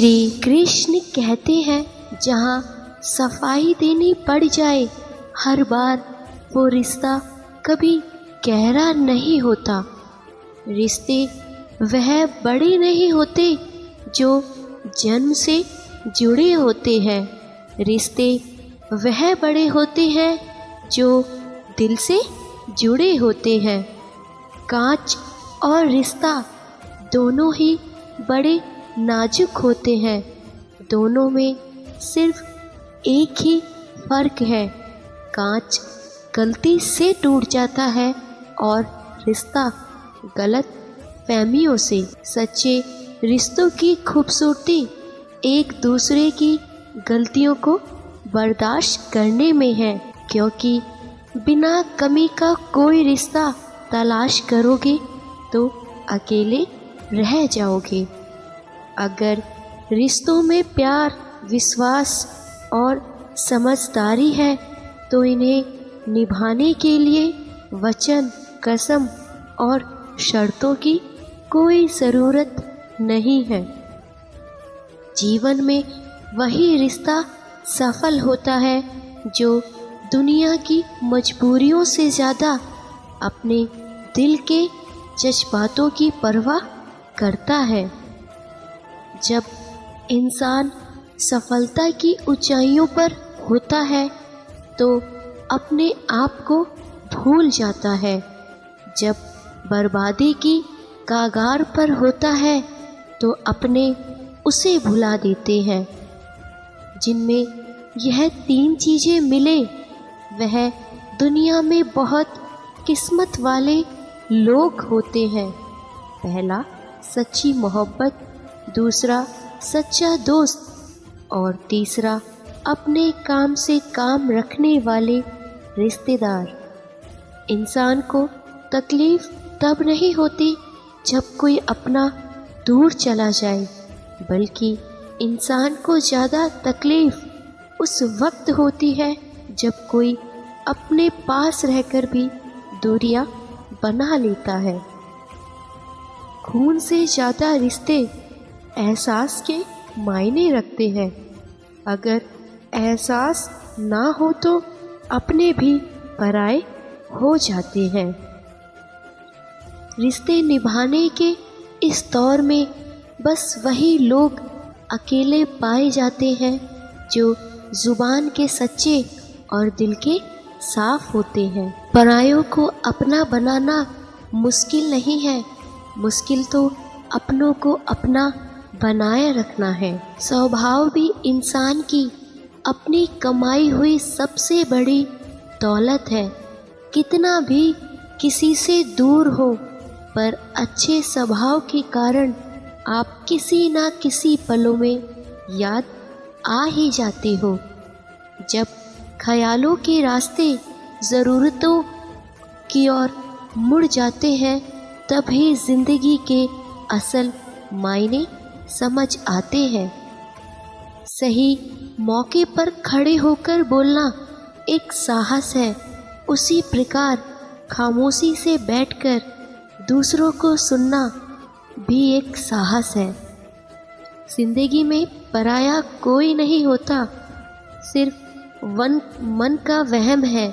श्री कृष्ण कहते हैं, जहाँ सफाई देनी पड़ जाए, हर बार वो रिश्ता कभी गहरा नहीं होता। रिश्ते वह बड़े नहीं होते जो जन्म से जुड़े होते हैं, रिश्ते वह बड़े होते हैं जो दिल से जुड़े होते हैं। कांच और रिश्ता दोनों ही बड़े नाजुक होते हैं, दोनों में सिर्फ एक ही फर्क है, कांच गलती से टूट जाता है और रिश्ता गलत फहमियों से। सच्चे रिश्तों की खूबसूरती एक दूसरे की गलतियों को बर्दाश्त करने में है, क्योंकि बिना कमी का कोई रिश्ता तलाश करोगे तो अकेले रह जाओगे। अगर रिश्तों में प्यार, विश्वास और समझदारी है तो इन्हें निभाने के लिए वचन, कसम और शर्तों की कोई ज़रूरत नहीं है। जीवन में वही रिश्ता सफल होता है जो दुनिया की मजबूरियों से ज़्यादा अपने दिल के जज्बातों की परवाह करता है। जब इंसान सफलता की ऊंचाइयों पर होता है तो अपने आप को भूल जाता है, जब बर्बादी की कागार पर होता है तो अपने उसे भुला देते हैं। जिनमें यह तीन चीज़ें मिले वह दुनिया में बहुत किस्मत वाले लोग होते हैं। पहला, सच्ची मोहब्बत, दूसरा, सच्चा दोस्त और तीसरा, अपने काम से काम रखने वाले रिश्तेदार। इंसान को तकलीफ़ तब नहीं होती जब कोई अपना दूर चला जाए, बल्कि इंसान को ज़्यादा तकलीफ़ उस वक्त होती है जब कोई अपने पास रहकर भी दूरियां बना लेता है। खून से ज़्यादा रिश्ते एहसास के मायने रखते हैं। अगर एहसास ना हो तो अपने भी पराए हो जाते हैं। रिश्ते निभाने के इस दौर में बस वही लोग अकेले पाए जाते हैं जो जुबान के सच्चे और दिल के साफ होते हैं। परायों को अपना बनाना मुश्किल नहीं है, मुश्किल तो अपनों को अपना बनाए रखना है। स्वभाव भी इंसान की अपनी कमाई हुई सबसे बड़ी दौलत है। कितना भी किसी से दूर हो, पर अच्छे स्वभाव के कारण आप किसी ना किसी पलों में याद आ ही जाते हो। जब ख्यालों के रास्ते ज़रूरतों की ओर मुड़ जाते हैं तभी ज़िंदगी के असल मायने समझ आते हैं। सही मौके पर खड़े होकर बोलना एक साहस है, उसी प्रकार खामोशी से बैठकर दूसरों को सुनना भी एक साहस है। जिंदगी में पराया कोई नहीं होता, सिर्फ मन का वहम है।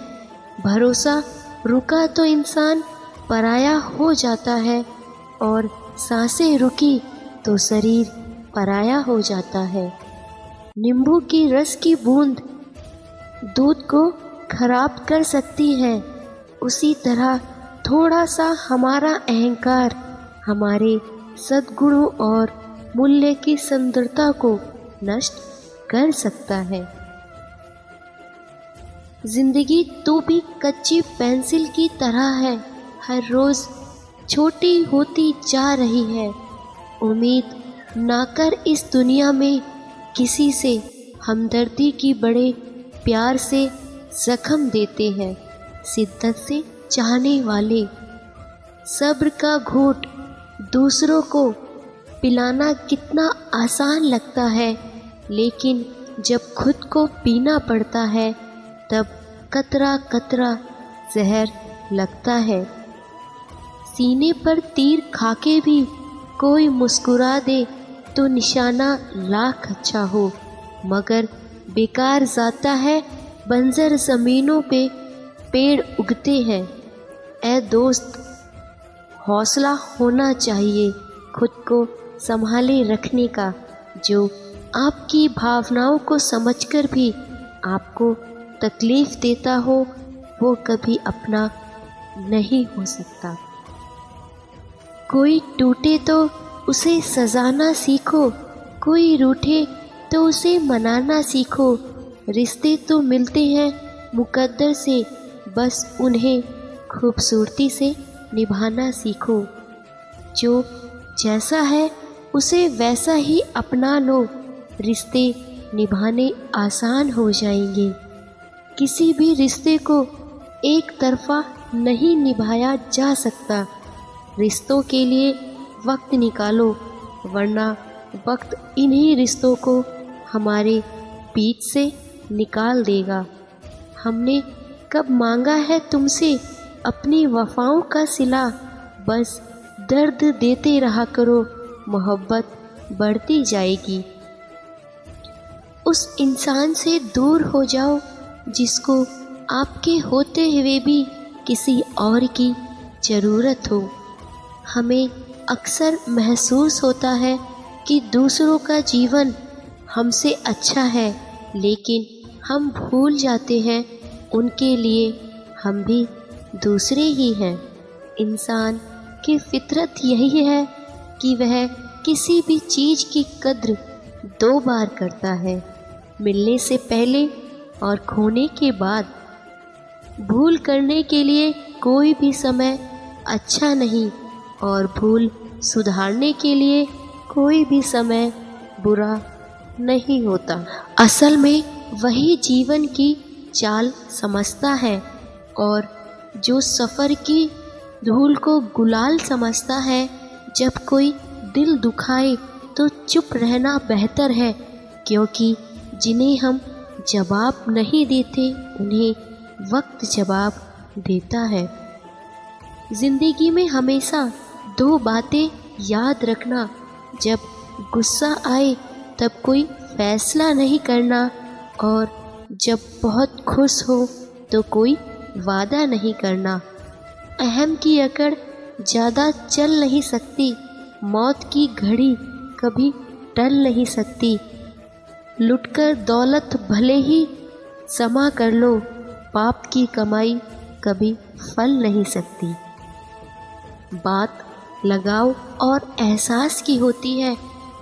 भरोसा रुका तो इंसान पराया हो जाता है और सांसें रुकी तो शरीर पराया हो जाता है। नींबू की रस की बूंद दूध को खराब कर सकती है, उसी तरह थोड़ा सा हमारा अहंकार हमारे सद्गुणों और मूल्य की सुंदरता को नष्ट कर सकता है। जिंदगी तो भी कच्ची पेंसिल की तरह है, हर रोज़ छोटी होती जा रही है। उम्मीद ना कर इस दुनिया में किसी से, हमदर्दी की बड़े प्यार से जख्म देते हैं। शिद्दत से चाहने वाले, सब्र का घूंट दूसरों को पिलाना कितना आसान लगता है, लेकिन जब खुद को पीना पड़ता है तब कतरा कतरा जहर लगता है। सीने पर तीर खाके भी कोई मुस्कुरा दे तो निशाना लाख अच्छा हो, मगर बेकार जाता है बंजर ज़मीनों पे पेड़ उगते हैं। ए दोस्त, हौसला होना चाहिए खुद को संभाले रखने का। जो आपकी भावनाओं को समझकर भी आपको तकलीफ़ देता हो, वो कभी अपना नहीं हो सकता। कोई टूटे तो उसे सजाना सीखो, कोई रूठे तो उसे मनाना सीखो। रिश्ते तो मिलते हैं मुकद्दर से, बस उन्हें खूबसूरती से निभाना सीखो। जो जैसा है उसे वैसा ही अपना लो, रिश्ते निभाने आसान हो जाएंगे। किसी भी रिश्ते को एक तरफा नहीं निभाया जा सकता। रिश्तों के लिए वक्त निकालो, वरना वक्त इन्हीं रिश्तों को हमारे बीच से निकाल देगा। हमने कब मांगा है तुमसे अपनी वफाओं का सिला, बस दर्द देते रहा करो, मोहब्बत बढ़ती जाएगी। उस इंसान से दूर हो जाओ जिसको आपके होते हुए भी किसी और की ज़रूरत हो। हमें अक्सर महसूस होता है कि दूसरों का जीवन हमसे अच्छा है, लेकिन हम भूल जाते हैं उनके लिए हम भी दूसरे ही हैं। इंसान की फितरत यही है कि वह किसी भी चीज़ की कद्र दो बार करता है, मिलने से पहले और खोने के बाद। भूल करने के लिए कोई भी समय अच्छा नहीं, और भूल सुधारने के लिए कोई भी समय बुरा नहीं होता। असल में वही जीवन की चाल समझता है, और जो सफ़र की धूल को गुलाल समझता है। जब कोई दिल दुखाए तो चुप रहना बेहतर है, क्योंकि जिन्हें हम जवाब नहीं देते उन्हें वक्त जवाब देता है। ज़िंदगी में हमेशा दो बातें याद रखना, जब गुस्सा आए तब कोई फैसला नहीं करना, और जब बहुत खुश हो तो कोई वादा नहीं करना। अहम की अकड़ ज़्यादा चल नहीं सकती, मौत की घड़ी कभी टल नहीं सकती। लुटकर दौलत भले ही समा कर लो, पाप की कमाई कभी फल नहीं सकती। बात लगाव और एहसास की होती है,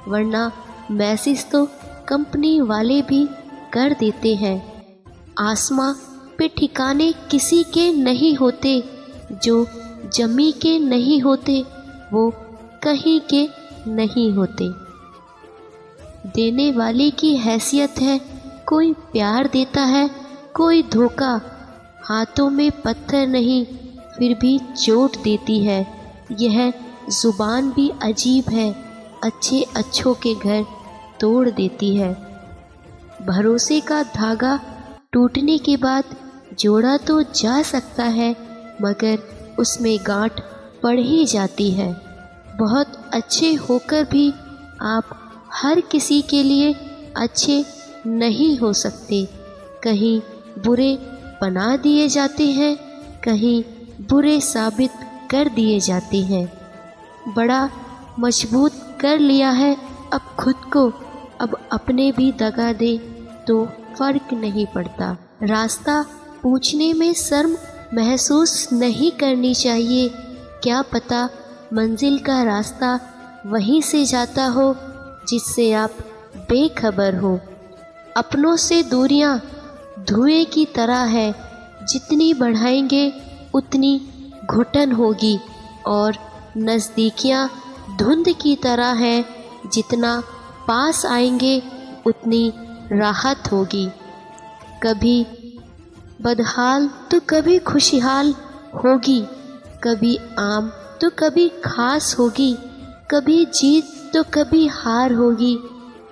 वरना मैसेज तो कंपनी वाले भी कर देते हैं। आसमां पे ठिकाने किसी के नहीं होते, जो जमी के नहीं होते वो कहीं के नहीं होते। देने वाले की हैसियत है, कोई प्यार देता है, कोई धोखा। हाथों में पत्थर नहीं फिर भी चोट देती है। यह ज़ुबान भी अजीब है, अच्छे अच्छों के घर तोड़ देती है। भरोसे का धागा टूटने के बाद जोड़ा तो जा सकता है, मगर उसमें गांठ पड़ ही जाती है। बहुत अच्छे होकर भी आप हर किसी के लिए अच्छे नहीं हो सकते। कहीं बुरे बना दिए जाते हैं, कहीं बुरे साबित कर दिए जाते हैं। बड़ा मजबूत कर लिया है अब खुद को, अब अपने भी दगा दे तो फर्क नहीं पड़ता। रास्ता पूछने में शर्म महसूस नहीं करनी चाहिए। क्या पता मंजिल का रास्ता वहीं से जाता हो जिससे आप बेखबर हो। अपनों से दूरियां धुएं की तरह है, जितनी बढ़ाएंगे उतनी घुटन होगी, और नज़दीकियां धुंध की तरह है, जितना पास आएंगे उतनी राहत होगी। कभी बदहाल तो कभी खुशहाल होगी, कभी आम तो कभी खास होगी, कभी जीत तो कभी हार होगी।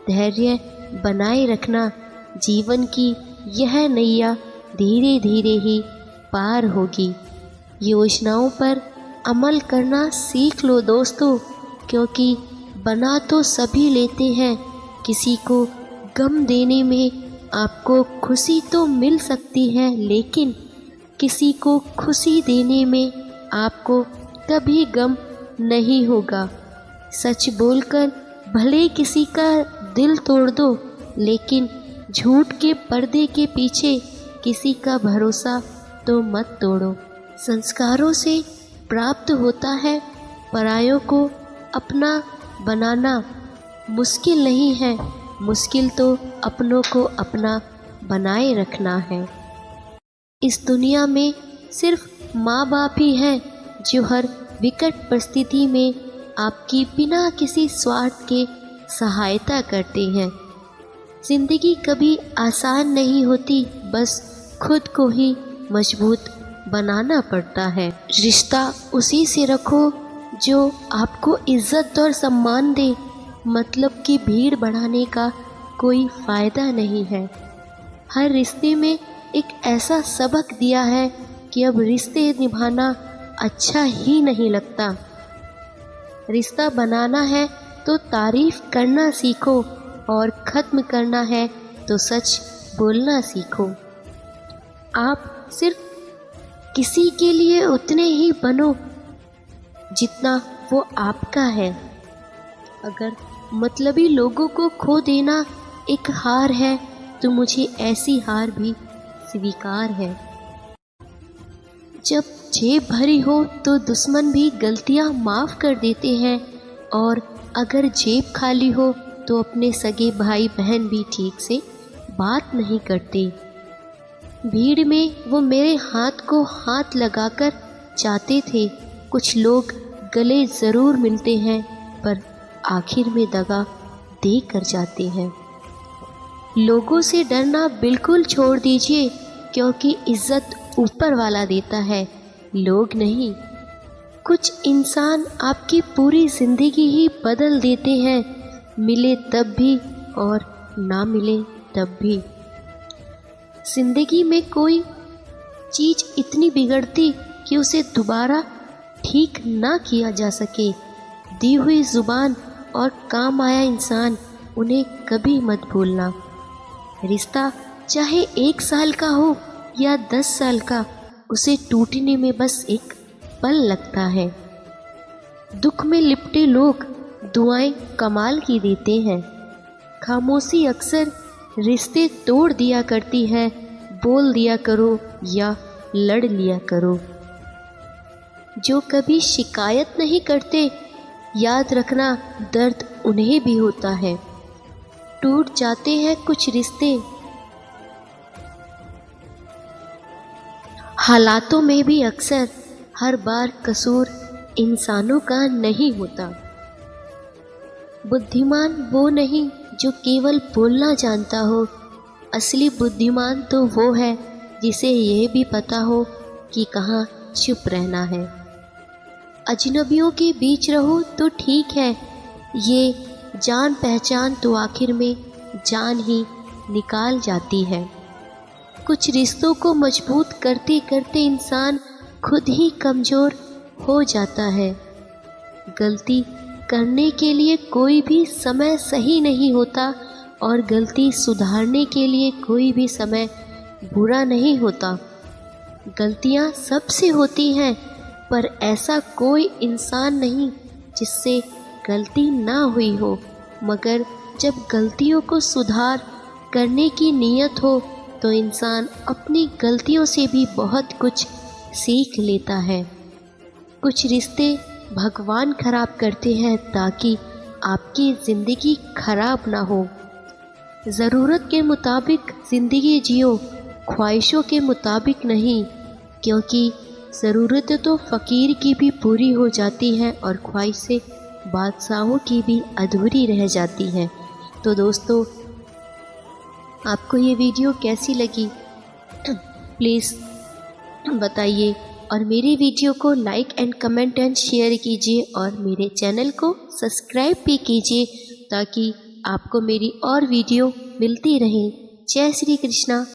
धैर्य बनाए रखना, जीवन की यह नैया धीरे धीरे ही पार होगी। योजनाओं पर अमल करना सीख लो दोस्तों, क्योंकि बना तो सभी लेते हैं, किसी को गम देने में आपको खुशी तो मिल सकती है, लेकिन किसी को खुशी देने में आपको कभी गम नहीं होगा। सच बोलकर भले किसी का दिल तोड़ दो, लेकिन झूठ के पर्दे के पीछे किसी का भरोसा तो मत तोड़ो। संस्कारों से प्राप्त होता है, परायों को अपना बनाना मुश्किल नहीं है, मुश्किल तो अपनों को अपना बनाए रखना है। इस दुनिया में सिर्फ माँ बाप ही हैं जो हर विकट परिस्थिति में आपकी बिना किसी स्वार्थ के सहायता करते हैं। जिंदगी कभी आसान नहीं होती, बस खुद को ही मजबूत बनाना पड़ता है। रिश्ता उसी से रखो जो आपको इज्जत और सम्मान दे, मतलब की भीड़ बढ़ाने का कोई फ़ायदा नहीं है। हर रिश्ते में एक ऐसा सबक दिया है कि अब रिश्ते निभाना अच्छा ही नहीं लगता। रिश्ता बनाना है तो तारीफ करना सीखो, और ख़त्म करना है तो सच बोलना सीखो। आप सिर्फ किसी के लिए उतने ही बनो जितना वो आपका है। अगर मतलबी लोगों को खो देना एक हार है, तो मुझे ऐसी हार भी स्वीकार है। जब जेब भरी हो तो दुश्मन भी गलतियां माफ़ कर देते हैं, और अगर जेब खाली हो तो अपने सगे भाई बहन भी ठीक से बात नहीं करते। भीड़ में वो मेरे हाथ को हाथ लगाकर जाते थे। कुछ लोग गले ज़रूर मिलते हैं, पर आखिर में दगा दे कर जाते हैं। लोगों से डरना बिल्कुल छोड़ दीजिए, क्योंकि इज्जत ऊपर वाला देता है, लोग नहीं। कुछ इंसान आपकी पूरी ज़िंदगी ही बदल देते हैं, मिले तब भी और ना मिले तब भी। ज़िंदगी में कोई चीज़ इतनी बिगड़ती कि उसे दोबारा ठीक ना किया जा सके। दी हुई ज़ुबान और काम आया इंसान, उन्हें कभी मत भूलना। रिश्ता चाहे 1 साल का हो या 10 साल का, उसे टूटने में बस एक पल लगता है। दुख में लिपटे लोग दुआएं कमाल की देते हैं। खामोशी अक्सर रिश्ते तोड़ दिया करती है। बोल दिया करो या लड़ लिया करो। जो कभी शिकायत नहीं करते, याद रखना दर्द उन्हें भी होता है। टूट जाते हैं कुछ रिश्ते, हालातों में भी अक्सर। हर बार कसूर इंसानों का नहीं होता। बुद्धिमान वो नहीं जो केवल बोलना जानता हो, असली बुद्धिमान तो वो है जिसे यह भी पता हो कि कहाँ चुप रहना है। अजनबियों के बीच रहो तो ठीक है, ये जान पहचान तो आखिर में जान ही निकाल जाती है। कुछ रिश्तों को मजबूत करते करते इंसान खुद ही कमज़ोर हो जाता है। गलती करने के लिए कोई भी समय सही नहीं होता, और गलती सुधारने के लिए कोई भी समय बुरा नहीं होता। गलतियाँ सबसे होती हैं, पर ऐसा कोई इंसान नहीं जिससे गलती ना हुई हो। मगर जब गलतियों को सुधार करने की नीयत हो, तो इंसान अपनी गलतियों से भी बहुत कुछ सीख लेता है। कुछ रिश्ते भगवान खराब करते हैं ताकि आपकी ज़िंदगी खराब ना हो। ज़रूरत के मुताबिक ज़िंदगी जियो, ख्वाहिशों के मुताबिक नहीं, क्योंकि ज़रूरतें तो फ़कीर की भी पूरी हो जाती हैं और ख्वाहिशें बादशाहों की भी अधूरी रह जाती हैं। तो दोस्तों, आपको ये वीडियो कैसी लगी प्लीज़ बताइए, और मेरी वीडियो को like and comment and share कीजिए, और मेरे चैनल को सब्सक्राइब भी कीजिए ताकि आपको मेरी और वीडियो मिलती रहे। जय श्री कृष्णा।